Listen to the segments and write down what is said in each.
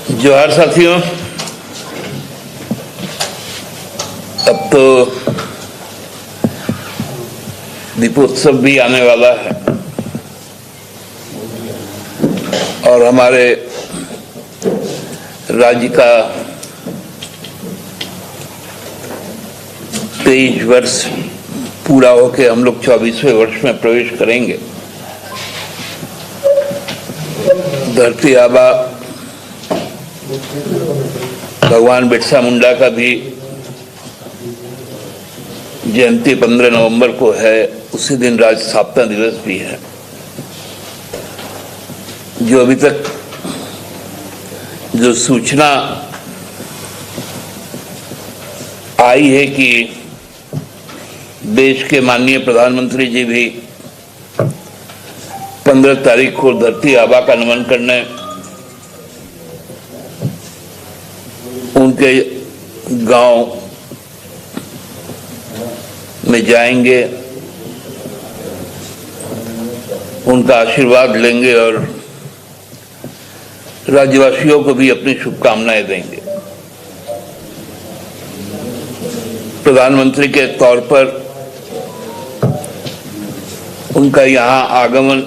जोहार साथियों। अब तो दीपोत्सव भी आने वाला है और हमारे राज्य का 23 वर्ष पूरा होकर हम लोग 24वें वर्ष में प्रवेश करेंगे। धरती आबा भगवान बिरसा मुंडा का भी जयंती 15 नवंबर को है। उसी दिन राज्य स्थापना दिवस भी है। जो अभी तक जो सूचना आई है कि देश के माननीय प्रधानमंत्री जी भी 15 तारीख को धरती आबा का नमन करने उनके गांव में जाएंगे, उनका आशीर्वाद लेंगे और राज्यवासियों को भी अपनी शुभकामनाएं देंगे। प्रधानमंत्री के तौर पर उनका यहाँ आगमन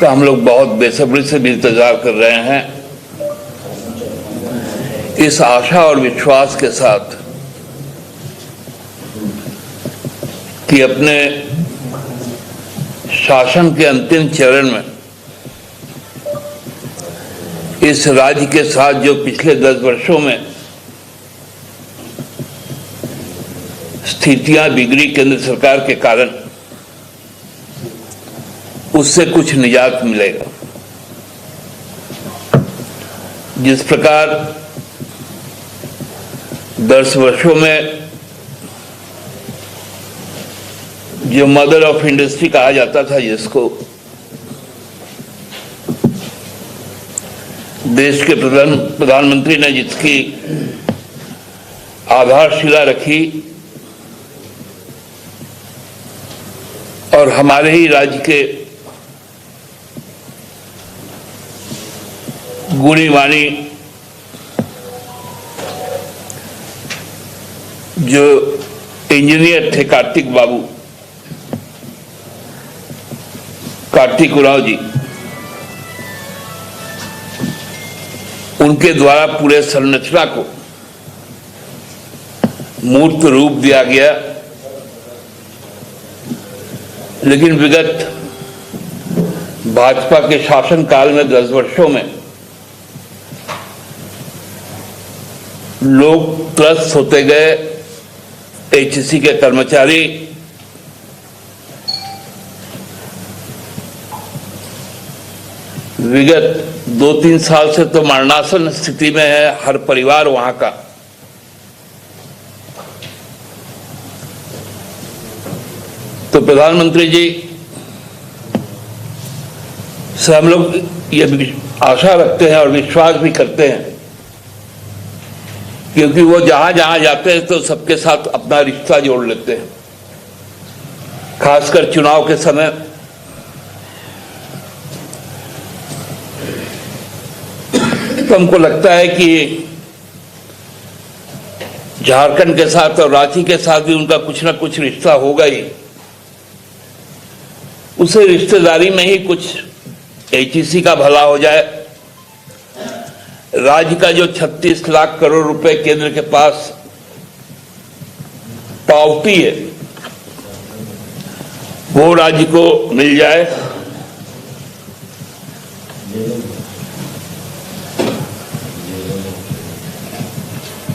का हम लोग बहुत बेसब्री से भी इंतजार कर रहे हैं। इस आशा और विश्वास के साथ कि अपने शासन के अंतिम चरण में इस राज्य के साथ जो पिछले 10 वर्षों में स्थितियां बिगड़ी केंद्र सरकार के कारण, उससे कुछ निजात मिलेगा। जिस प्रकार 10 वर्षों में जो मदर ऑफ इंडस्ट्री कहा जाता था, जिसको देश के प्रधानमंत्री ने जिसकी आधारशिला रखी और हमारे ही राज्य के गुणी वाणी जो इंजीनियर थे कार्तिक उरांव जी, उनके द्वारा पूरे संरचना को मूर्त रूप दिया गया। लेकिन विगत भाजपा के शासनकाल में 10 वर्षों में लोग त्रस्त होते गए। एचईसी के कर्मचारी विगत 2-3 साल से तो मरणासन स्थिति में है, हर परिवार वहां का। तो प्रधानमंत्री जी से हम लोग ये आशा रखते हैं और विश्वास भी करते हैं, क्योंकि वो जहां जहां जाते हैं तो सबके साथ अपना रिश्ता जोड़ लेते हैं। खासकर चुनाव के समय तो हमको लगता है कि झारखंड के साथ और रांची के साथ भी उनका कुछ ना कुछ रिश्ता होगा ही। उसे रिश्तेदारी में ही कुछ एचईसी का भला हो जाए। राज्य का जो 36 लाख करोड़ रुपए केंद्र के पास पावती है, वो राज्य को मिल जाए।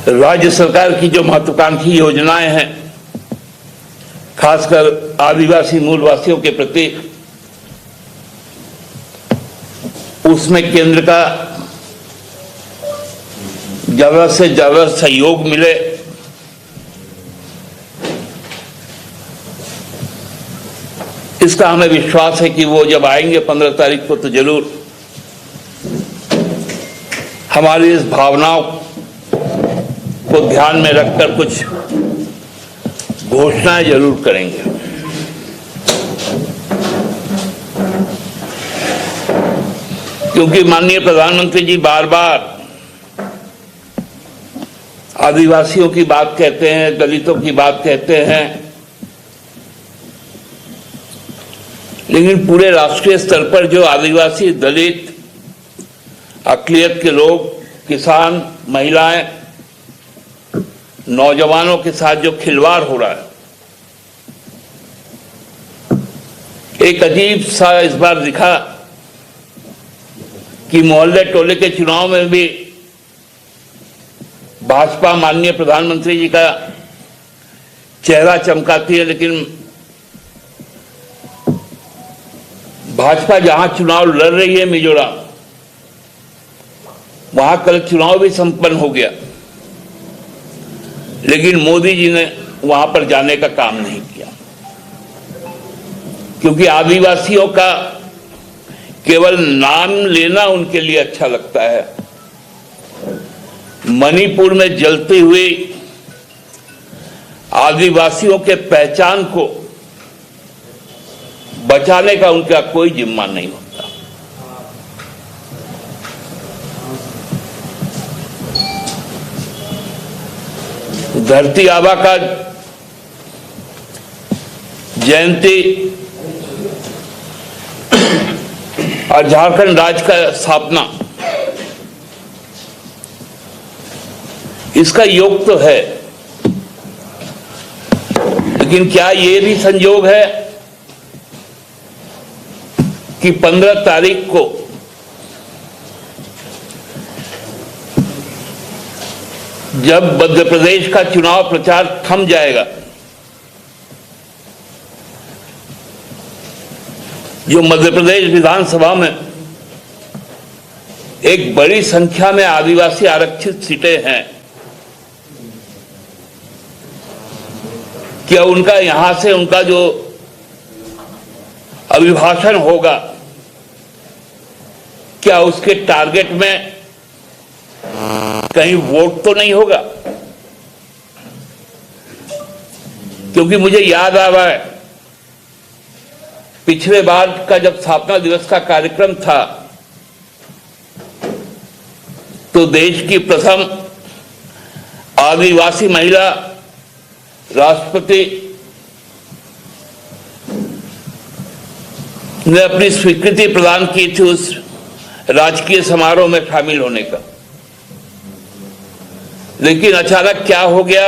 राज्य सरकार की जो महत्वाकांक्षी योजनाएं हैं, खासकर आदिवासी मूलवासियों के प्रति, उसमें केंद्र का ज्यादा से ज्यादा सहयोग मिले। इसका हमें विश्वास है कि वो जब आएंगे 15 तारीख को तो जरूर हमारी इस भावनाओं को ध्यान में रखकर कुछ घोषणाएं जरूर करेंगे। क्योंकि माननीय प्रधानमंत्री जी बार बार आदिवासियों की बात कहते हैं, दलितों की बात कहते हैं, लेकिन पूरे राष्ट्रीय स्तर पर जो आदिवासी, दलित, अक़लियत के लोग, किसान, महिलाएं, नौजवानों के साथ जो खिलवाड़ हो रहा है, एक अजीब सा इस बार दिखा कि मोहल्ले टोले के चुनाव में भी भाजपा माननीय प्रधानमंत्री जी का चेहरा चमकाती है, लेकिन भाजपा जहां चुनाव लड़ रही है मिजोरम, वहां कल चुनाव भी संपन्न हो गया, लेकिन मोदी जी ने वहां पर जाने का काम नहीं किया, क्योंकि आदिवासियों का केवल नाम लेना उनके लिए अच्छा लगता है। मणिपुर में जलती हुई आदिवासियों के पहचान को बचाने का उनका कोई जिम्मा नहीं होता। धरती आबा का जयंती और झारखंड राज्य का स्थापना, इसका योग तो है, लेकिन क्या ये भी संयोग है कि 15 तारीख को जब मध्य प्रदेश का चुनाव प्रचार थम जाएगा, जो मध्य प्रदेश विधानसभा में एक बड़ी संख्या में आदिवासी आरक्षित सीटें हैं, क्या उनका यहां से उनका जो अभिभाषण होगा, क्या उसके टारगेट में कहीं वोट तो नहीं होगा? क्योंकि मुझे याद आ रहा है पिछले बार का जब स्थापना दिवस का कार्यक्रम था, तो देश की प्रथम आदिवासी महिला राष्ट्रपति ने अपनी स्वीकृति प्रदान की थी उस राजकीय समारोह में शामिल होने का। लेकिन अचानक क्या हो गया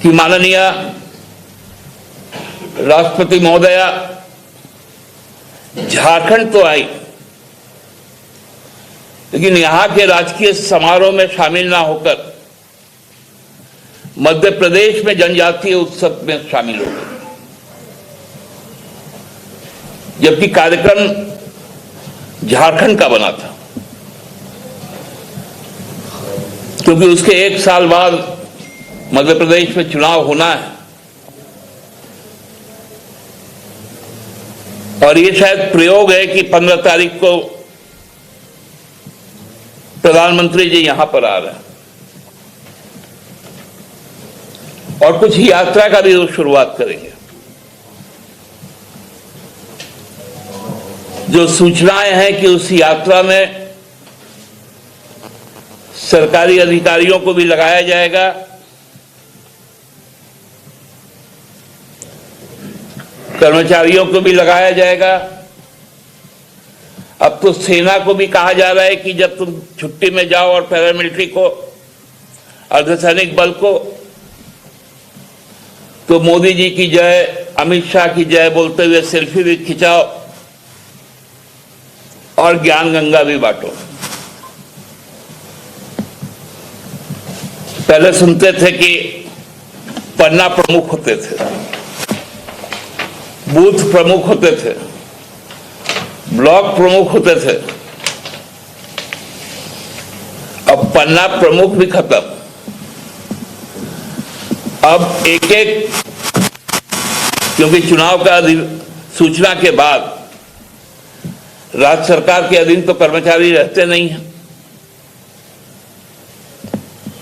कि माननीय राष्ट्रपति महोदया झारखंड तो आई, लेकिन यहां के राजकीय समारोह में शामिल ना होकर मध्य प्रदेश में जनजातीय उत्सव में शामिल हो गए, जबकि कार्यक्रम झारखंड का बना था। क्योंकि उसके एक साल बाद मध्य प्रदेश में चुनाव होना है, और ये शायद प्रयोग है कि 15 तारीख को प्रधानमंत्री जी यहां पर आ रहे हैं, और कुछ यात्रा का भी वो शुरुआत करेंगे। जो सूचनाएं हैं कि उस यात्रा में सरकारी अधिकारियों को भी लगाया जाएगा, कर्मचारियों को भी लगाया जाएगा। अब तो सेना को भी कहा जा रहा है कि जब तुम छुट्टी में जाओ और पैरामिलिट्री को, अर्धसैनिक बल को, तो मोदी जी की जय, अमित शाह की जय बोलते हुए सेल्फी भी खिंचाओ और ज्ञान गंगा भी बांटो। पहले सुनते थे कि पन्ना प्रमुख होते थे, बूथ प्रमुख होते थे, ब्लॉक प्रमुख होते थे, अब पन्ना प्रमुख भी खत्म। अब एक एक, क्योंकि चुनाव का सूचना के बाद राज्य सरकार के अधीन तो कर्मचारी रहते नहीं हैं,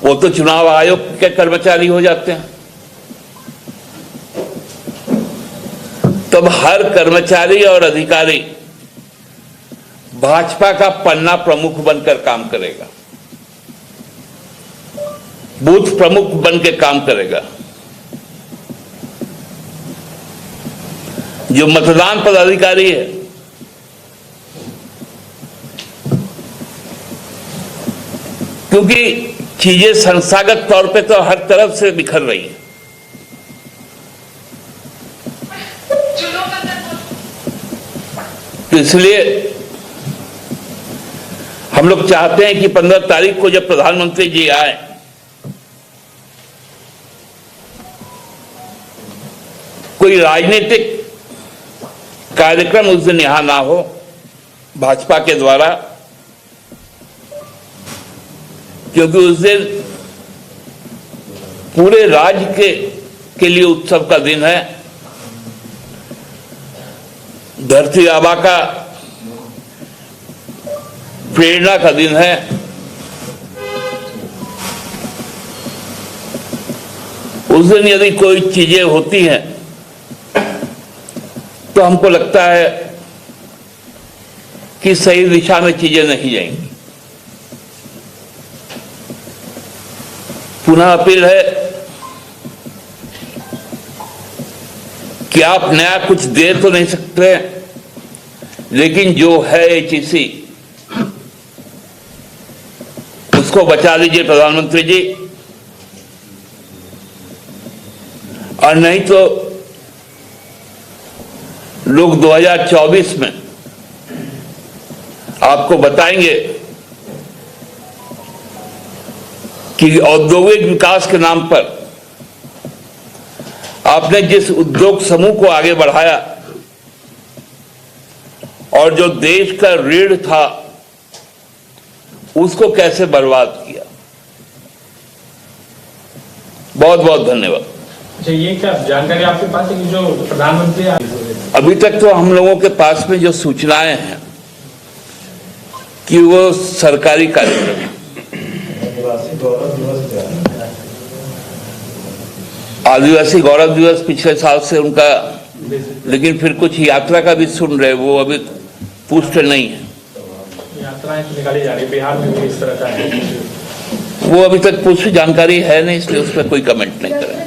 वो तो चुनाव आयोग के कर्मचारी हो जाते हैं। तब हर कर्मचारी और अधिकारी भाजपा का पन्ना प्रमुख बनकर काम करेगा, बूथ प्रमुख बन के काम करेगा। जो मतदान पदाधिकारी है, क्योंकि चीजें संस्थागत तौर पे तो हर तरफ से बिखर रही है, तो इसलिए हम लोग चाहते हैं कि 15 तारीख को जब प्रधानमंत्री जी आए, कोई राजनीतिक कार्यक्रम उस दिन यहां ना हो भाजपा के द्वारा, क्योंकि उस दिन पूरे राज्य के लिए उत्सव का दिन है। धरती आबा का प्रेरणा का दिन है। उस दिन यदि कोई चीजें होती हैं तो हमको लगता है कि सही दिशा में चीजें नहीं जाएंगी। पुनः अपील है कि आप नया कुछ दे तो नहीं सकते, लेकिन जो है एचईसी उसको बचा लीजिए प्रधानमंत्री जी, और नहीं तो लोग 2024 में आपको बताएंगे कि औद्योगिक विकास के नाम पर आपने जिस उद्योग समूह को आगे बढ़ाया और जो देश का ऋण था उसको कैसे बर्बाद किया। बहुत बहुत धन्यवाद। ये क्या जानकारी आपके पास है कि जो प्रधानमंत्री अभी तक तो हम लोगों के पास में जो सूचनाएं हैं कि वो सरकारी कार्यक्रम है। आदिवासी गौरव दिवस पिछले साल से उनका, लेकिन फिर कुछ यात्रा का भी सुन रहे, वो अभी पुष्ट नहीं है। यात्राएं तो निकाली जा रही, बिहार में भी इस तरह का है, वो अभी तक पुष्ट जानकारी है नहीं, इसलिए उस पर कोई कमेंट नहीं करें।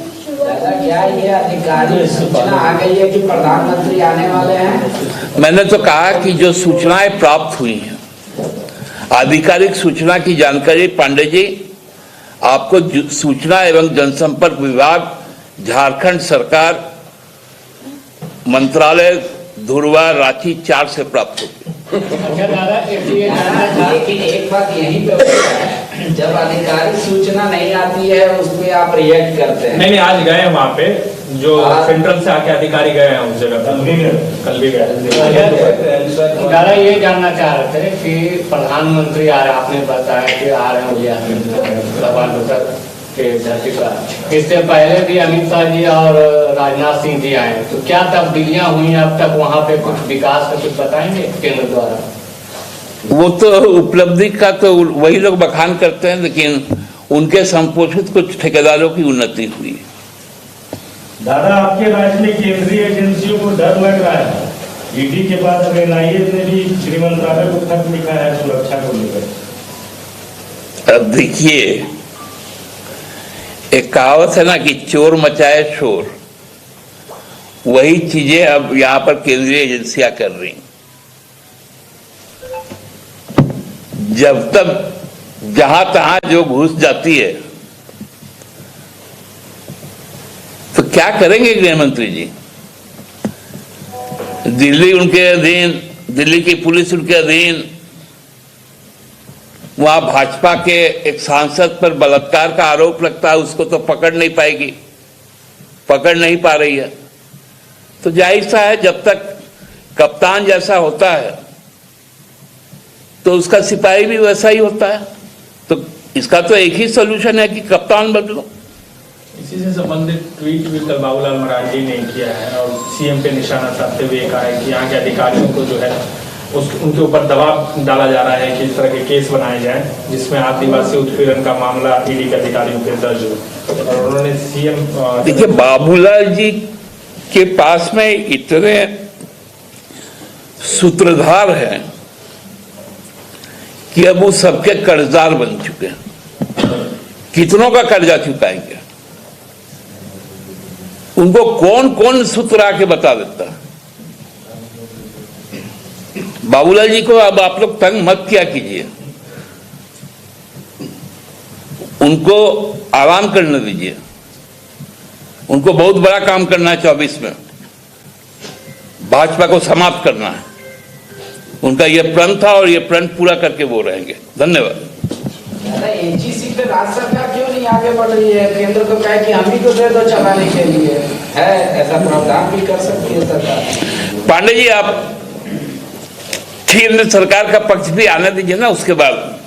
क्या ये अधिकारी सूचना आ गई है कि प्रधानमंत्री आने वाले हैं? मैंने तो कहा कि जो सूचनाएं प्राप्त हुई हैं, आधिकारिक सूचना की जानकारी पांडे जी आपको सूचना एवं जनसंपर्क विभाग, झारखंड सरकार, मंत्रालय धुरवा, रांची 4 से प्राप्त होगी। लेकिन एक बात यहीं पे है, जब आधिकारिक सूचना नहीं आती है उस पे आप रिएक्ट करते हैं। नहीं, आज गए वहाँ पे, जो सेंट्रल से आके अधिकारी गए हैं उस जगह पर, कल भी गए। दादा ये जानना चाह रहे थे कि प्रधानमंत्री आ रहे, आपने बताया कि आ रहे हैं के धरती पर, इससे पहले भी अमित शाह जी और राजनाथ सिंह जी आए, तो क्या तब्दीलियां हुई अब तक वहाँ पे? कुछ विकास का कुछ बताएंगे केंद्र द्वारा? वो तो उपलब्धि का तो वही लोग बखान करते हैं, लेकिन उनके संपोषित कुछ ठेकेदारों की उन्नति हुई। दादा, आपके राज्य में केंद्रीय एजेंसियों को डर लग रहा है। ईडी के बाद अब एनआईए ने भी गृह मंत्रालय को खत लिखा है सुरक्षा को लेकर। अब देखिए, एक कहावत है ना कि चोर मचाए शोर, वही चीजें अब यहां पर केंद्रीय एजेंसियां कर रही। जब तक जहां तहां जो घुस जाती है तो क्या करेंगे गृह मंत्री जी? दिल्ली उनके अधीन, दिल्ली की पुलिस उनके अधीन, वहां भाजपा के एक सांसद पर बलात्कार का आरोप लगता है, उसको तो पकड़ नहीं पाएगी, पकड़ नहीं पा रही है। तो जाहिर सा है, जब तक कप्तान जैसा होता है तो उसका सिपाही भी वैसा ही होता है। तो इसका तो एक ही सोल्यूशन है कि कप्तान बदलो। इसी से संबंधित ट्वीट भी कल बाबूलाल मरांडी ने किया है और सीएम पे निशाना साधते हुए कहा है कि यहाँ के अधिकारियों को जो है उनके ऊपर दबाव डाला जा रहा है कि इस तरह के केस बनाए जाएं जिसमें आदिवासी उत्पीड़न का मामला ईडी के अधिकारियों पे दर्ज हो। और उन्होंने सीएम, देखिए, बाबूलाल जी के पास में इतने सूत्रधार हैं कि अब वो सबके कर्जदार बन चुके हैं। कितनों का कर्जा चुकाएंगे? उनको कौन कौन सूत्र आके बता देता? बाबूलाल जी को अब आप लोग तंग मत किया कीजिए, उनको आराम करने दीजिए। उनको बहुत बड़ा काम करना है 24 में, भाजपा को समाप्त करना है। उनका यह प्रण था और यह प्रण पूरा करके वो रहेंगे। धन्यवाद। एनजीसी पे राज्य सरकार क्यों नहीं आगे बढ़ रही है? केंद्र को कहे कि हम ही को दे दो चलाने के लिए, है ऐसा प्रावधान भी कर सकती है सरकार। पांडे जी, आप केंद्र सरकार का पक्ष भी आने दीजिए ना, उसके बाद